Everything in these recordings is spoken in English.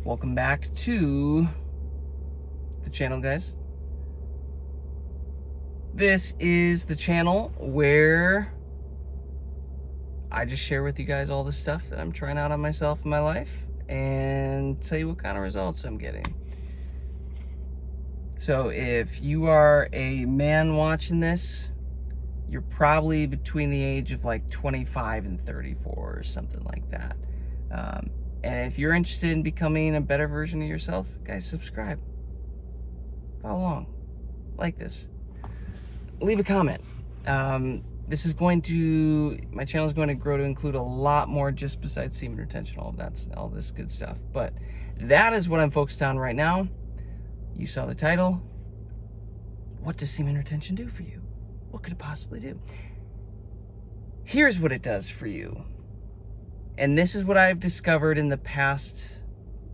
Welcome back to the channel, guys. This is the channel where I just share with you guys all the stuff that I'm trying out on myself in my life and tell you what kind of results I'm getting. So if you are a man watching this, you're probably between the age of like 25 and 34 or something like that. And if you're interested in becoming a better version of yourself, guys, subscribe. Follow along. Like this. Leave a comment. My channel is going to grow to include a lot more just besides semen retention, all this good stuff. But that is what I'm focused on right now. You saw the title. What does semen retention do for you? What could it possibly do? Here's what it does for you. And this is what I've discovered in the past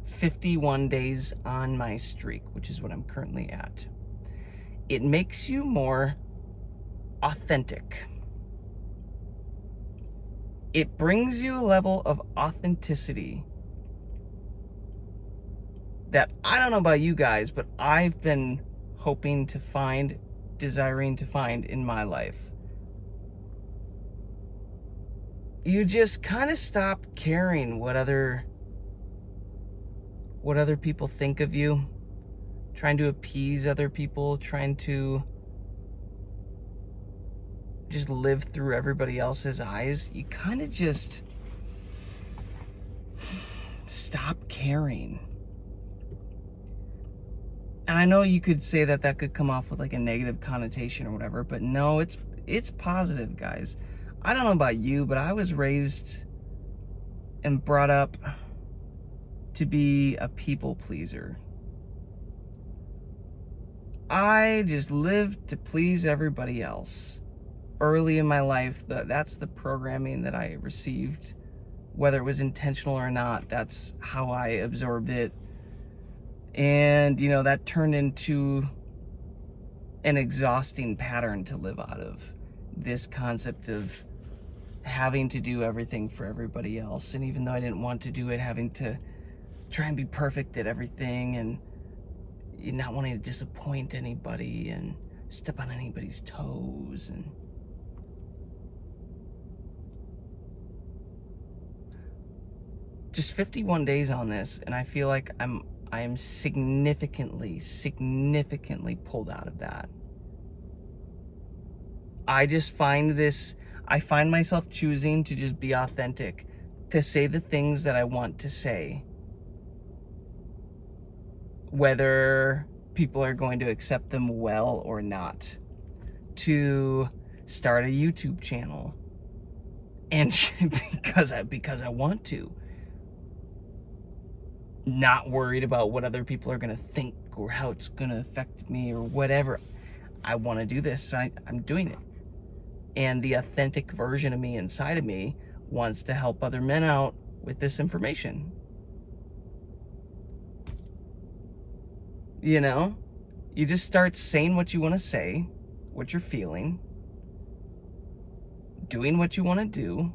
51 days on my streak, which is what I'm currently at. It makes you more authentic. It brings you a level of authenticity that I don't know about you guys, but I've been hoping to find, desiring to find in my life. You just kind of stop caring what other people think of you, trying to appease other people, trying to just live through everybody else's eyes. You kind of just stop caring. And I know you could say that could come off with like a negative connotation or whatever, but no, it's positive, guys. I don't know about you, but I was raised and brought up to be a people pleaser. I just lived to please everybody else. Early in my life, that's the programming that I received. Whether it was intentional or not, that's how I absorbed it. And, that turned into an exhausting pattern to live out of. This concept of having to do everything for everybody else. And even though I didn't want to do it, having to try and be perfect at everything and not wanting to disappoint anybody and step on anybody's toes. And just 51 days on this, and I feel like I am significantly pulled out of that. I find myself choosing to just be authentic, to say the things that I want to say, whether people are going to accept them well or not, to start a YouTube channel, and because I want to, not worried about what other people are going to think or how it's going to affect me or whatever. I want to do this, so I'm doing it. And the authentic version of me inside of me wants to help other men out with this information. You just start saying what you want to say, what you're feeling, doing what you want to do.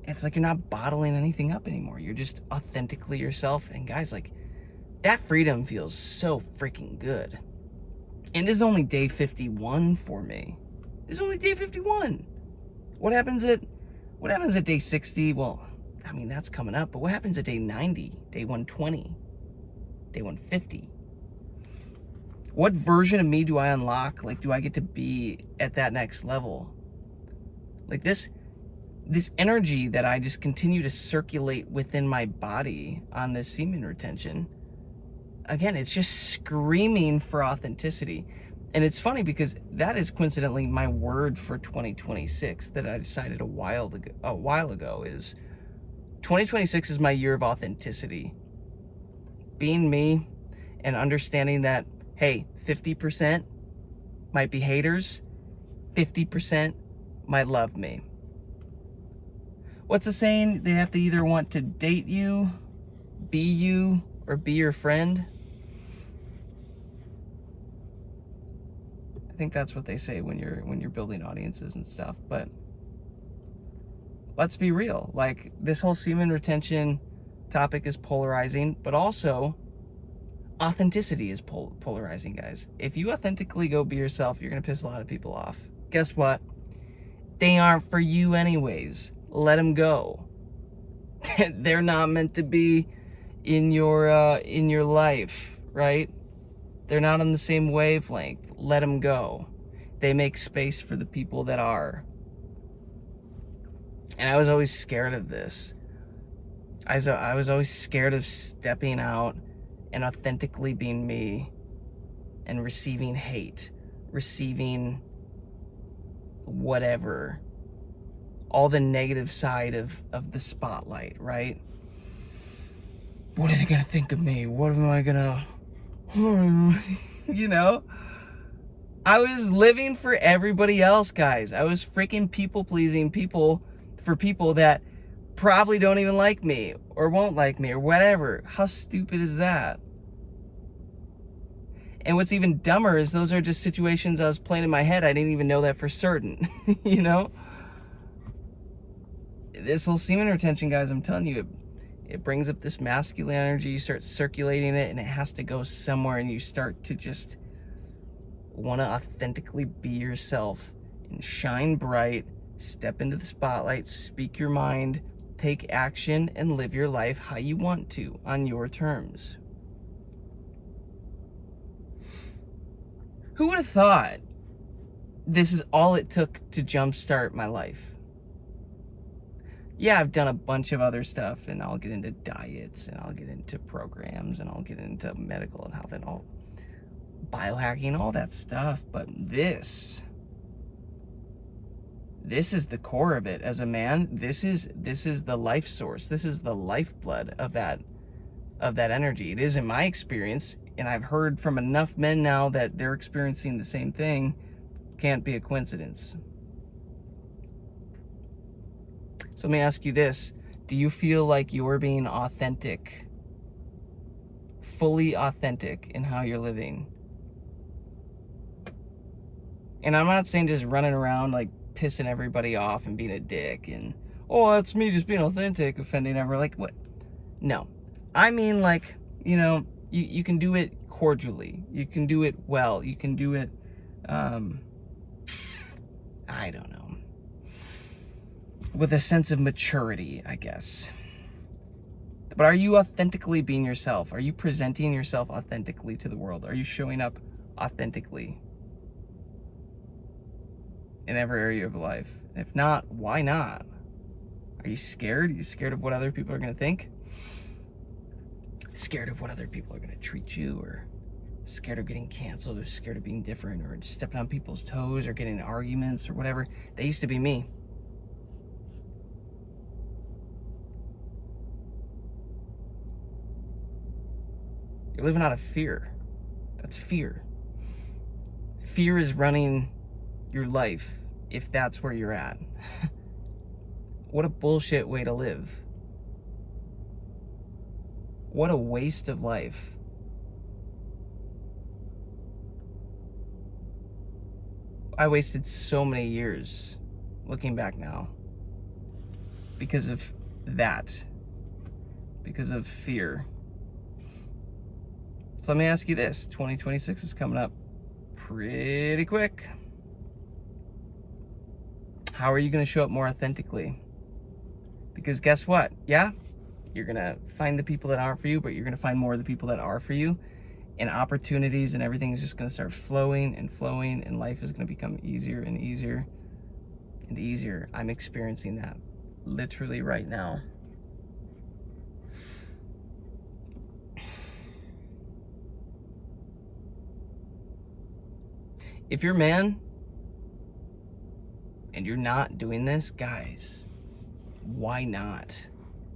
It's like you're not bottling anything up anymore. You're just authentically yourself. And guys, like, that freedom feels so freaking good. And this is only day 51 for me. This is only day 51. What happens at day 60? Well, I mean, that's coming up. But what happens at day 90, day 120, day 150? What version of me do I unlock? Like, do I get to be at that next level? Like this energy that I just continue to circulate within my body on this semen retention, again, it's just screaming for authenticity. And it's funny because that is coincidentally my word for 2026 that I decided a while ago is 2026 is my year of authenticity. Being me and understanding that, hey, 50% might be haters, 50% might love me. What's the saying? They have to either want to date you, or be your friend. I think that's what they say when you're building audiences and stuff. But let's be real. Like, this whole semen retention topic is polarizing, but also authenticity is polarizing, guys. If you authentically go be yourself, you're gonna piss a lot of people off. Guess what? They aren't for you anyways. Let them go. They're not meant to be in your life, right? They're not on the same wavelength. Let them go. They make space for the people that are. And I was always scared of this. I was always scared of stepping out and authentically being me and receiving hate, receiving whatever, all the negative side of the spotlight, right? What are they gonna think of me? What am I gonna, you know? I was living for everybody else, guys. I was freaking people pleasing for people that probably don't even like me or won't like me or whatever. How stupid is that? And what's even dumber is those are just situations I was playing in my head. I didn't even know that for certain, you know? This whole semen retention, guys, I'm telling you, it brings up this masculine energy. You start circulating it, and it has to go somewhere, and you start to just want to authentically be yourself and shine bright, step into the spotlight, speak your mind, take action, and live your life how you want to on your terms. Who would have thought this is all it took to jumpstart my life? Yeah, I've done a bunch of other stuff, and I'll get into diets, and I'll get into programs, and I'll get into medical and health and all biohacking, all that stuff. But this is the core of it. As a man, this is the life source. This is the lifeblood of that energy. It is in my experience, and I've heard from enough men now that they're experiencing the same thing. Can't be a coincidence. So let me ask you this. Do you feel like you're being authentic, fully authentic in how you're living? And I'm not saying just running around like pissing everybody off and being a dick and, oh, that's me just being authentic, offending everyone. Like, what? No. I mean, like, you know, you can do it cordially. You can do it well. You can do it, I don't know, with a sense of maturity, I guess. But are you authentically being yourself? Are you presenting yourself authentically to the world? Are you showing up authentically in every area of life? And if not, why not? Are you scared? Are you scared of what other people are going to think? Scared of what other people are going to treat you, or scared of getting canceled, or scared of being different, or just stepping on people's toes, or getting in arguments, or whatever? That used to be me. You're living out of fear. That's fear. Fear is running your life if that's where you're at. What a bullshit way to live. What a waste of life. I wasted so many years looking back now because of that, because of fear. So let me ask you this. 2026 is coming up pretty quick. How are you going to show up more authentically? Because guess what? Yeah, you're going to find the people that aren't for you, but you're going to find more of the people that are for you. And opportunities and everything is just going to start flowing, and life is going to become easier and easier and easier. I'm experiencing that literally right now. If you're a man and you're not doing this, guys, why not?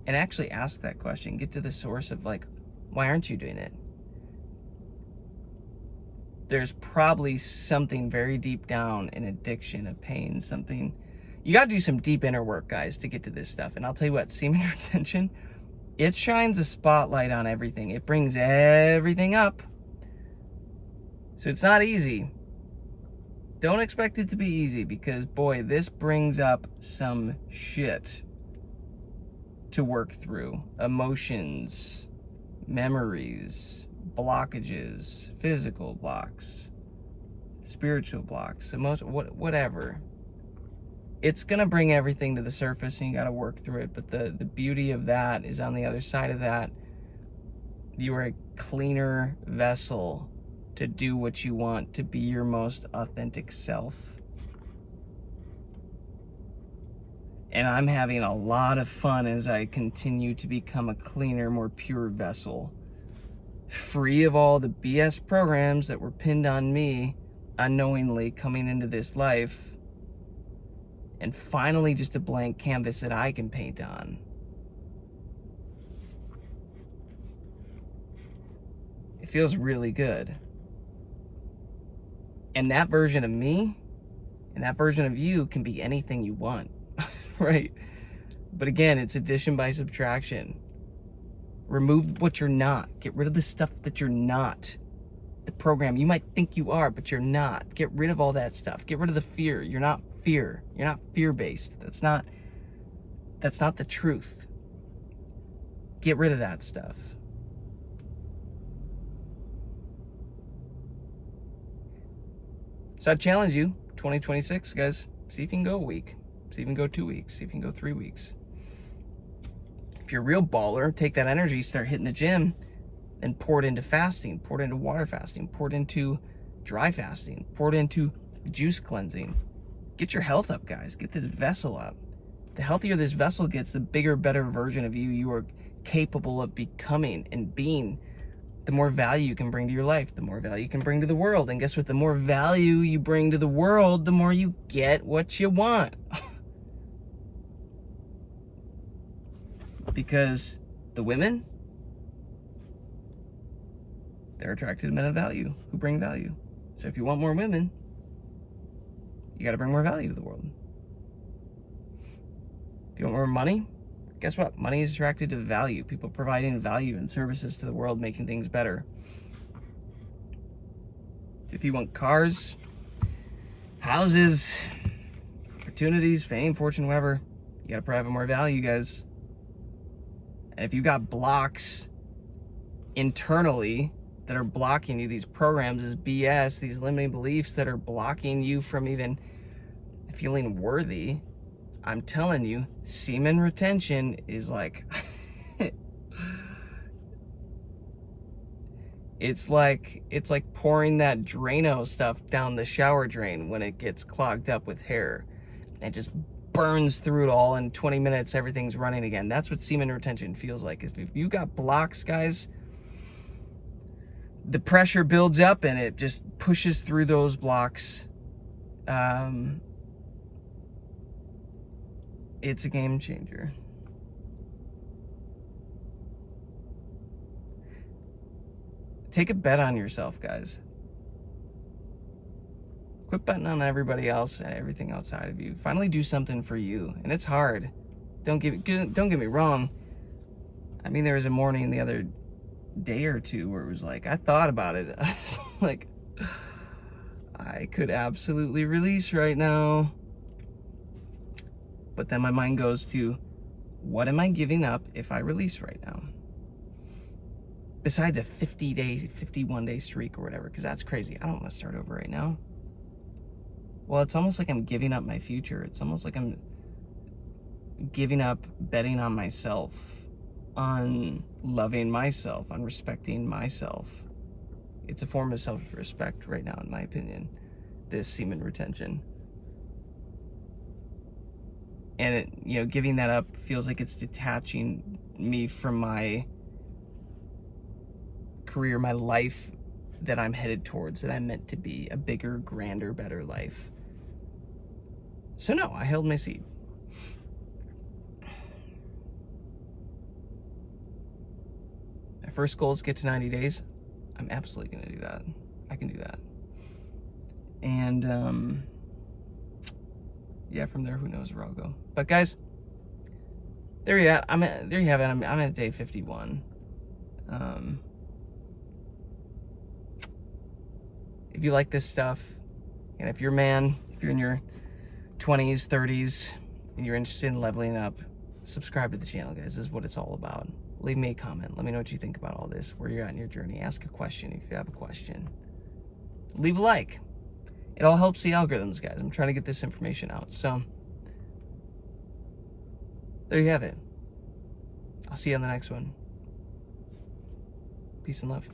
And actually ask that question. Get to the source of, like, why aren't you doing it? There's probably something very deep down, an addiction, a pain, something. You got to do some deep inner work, guys, to get to this stuff. And I'll tell you what, semen retention, it shines a spotlight on everything. It brings everything up. So it's not easy. Don't expect it to be easy, because, boy, this brings up some shit. to work through. Emotions, memories, blockages, physical blocks, spiritual blocks, whatever. It's gonna bring everything to the surface and you gotta work through it. But the beauty of that is on the other side of that, you are a cleaner vessel to do what you want, to be your most authentic self. And I'm having a lot of fun as I continue to become a cleaner, more pure vessel, free of all the BS programs that were pinned on me unknowingly coming into this life, and finally just a blank canvas that I can paint on. It feels really good. And that version of me and that version of you can be anything you want, right? But again, it's addition by subtraction. Remove what you're not. Get rid of the stuff that you're not. The program you might think you are, but you're not. Get rid of all that stuff. Get rid of the fear. You're not fear. You're not fear-based. That's not the truth. Get rid of that stuff. So I challenge you, 2026, guys, see if you can go a week. See if you can go 2 weeks. See if you can go 3 weeks. If you're a real baller, take that energy, start hitting the gym, and pour it into fasting, pour it into water fasting, pour it into dry fasting, pour it into juice cleansing. Get your health up, guys. Get this vessel up. The healthier this vessel gets, the bigger, better version of you are capable of becoming and being. The more value you can bring to your life, the more value you can bring to the world. And guess what? The more value you bring to the world, the more you get what you want. Because the women, they're attracted to men of value who bring value. So if you want more women, you got to bring more value to the world. If you want more money, guess what? Money is attracted to value. People providing value and services to the world, making things better. If you want cars, houses, opportunities, fame, fortune, whatever, you got to provide more value, guys. And if you got blocks internally that are blocking you, these programs, this BS, these limiting beliefs that are blocking you from even feeling worthy, I'm telling you, semen retention is like, it's like pouring that Drano stuff down the shower drain when it gets clogged up with hair. It just burns through it all in 20 minutes, everything's running again. That's what semen retention feels like. If you got blocks, guys, the pressure builds up and it just pushes through those blocks. It's a game changer. Take a bet on yourself, guys. Quit betting on everybody else and everything outside of you. Finally do something for you. And it's hard. Don't get me wrong. I mean, there was a morning the other day or two where it was like, I thought about it. I was like, I could absolutely release right now. But then my mind goes to, what am I giving up if I release right now? Besides a 51-day streak or whatever, because that's crazy. I don't want to start over right now. Well, it's almost like I'm giving up my future. It's almost like I'm giving up betting on myself, on loving myself, on respecting myself. It's a form of self-respect right now, in my opinion, this semen retention. And it, giving that up feels like it's detaching me from my career, my life that I'm headed towards, that I'm meant to be, a bigger, grander, better life. So no, I held my seat. My first goal is to get to 90 days. I'm absolutely going to do that. I can do that. And yeah, from there, who knows where I'll go. But guys, there you have it. I'm at day 51. If you like this stuff, and if you're a man, if you're in your 20s, 30s, and you're interested in leveling up, subscribe to the channel, guys. This is what it's all about. Leave me a comment. Let me know what you think about all this, where you're at in your journey. Ask a question if you have a question. Leave a like. It all helps the algorithms, guys. I'm trying to get this information out. So, there you have it. I'll see you on the next one. Peace and love.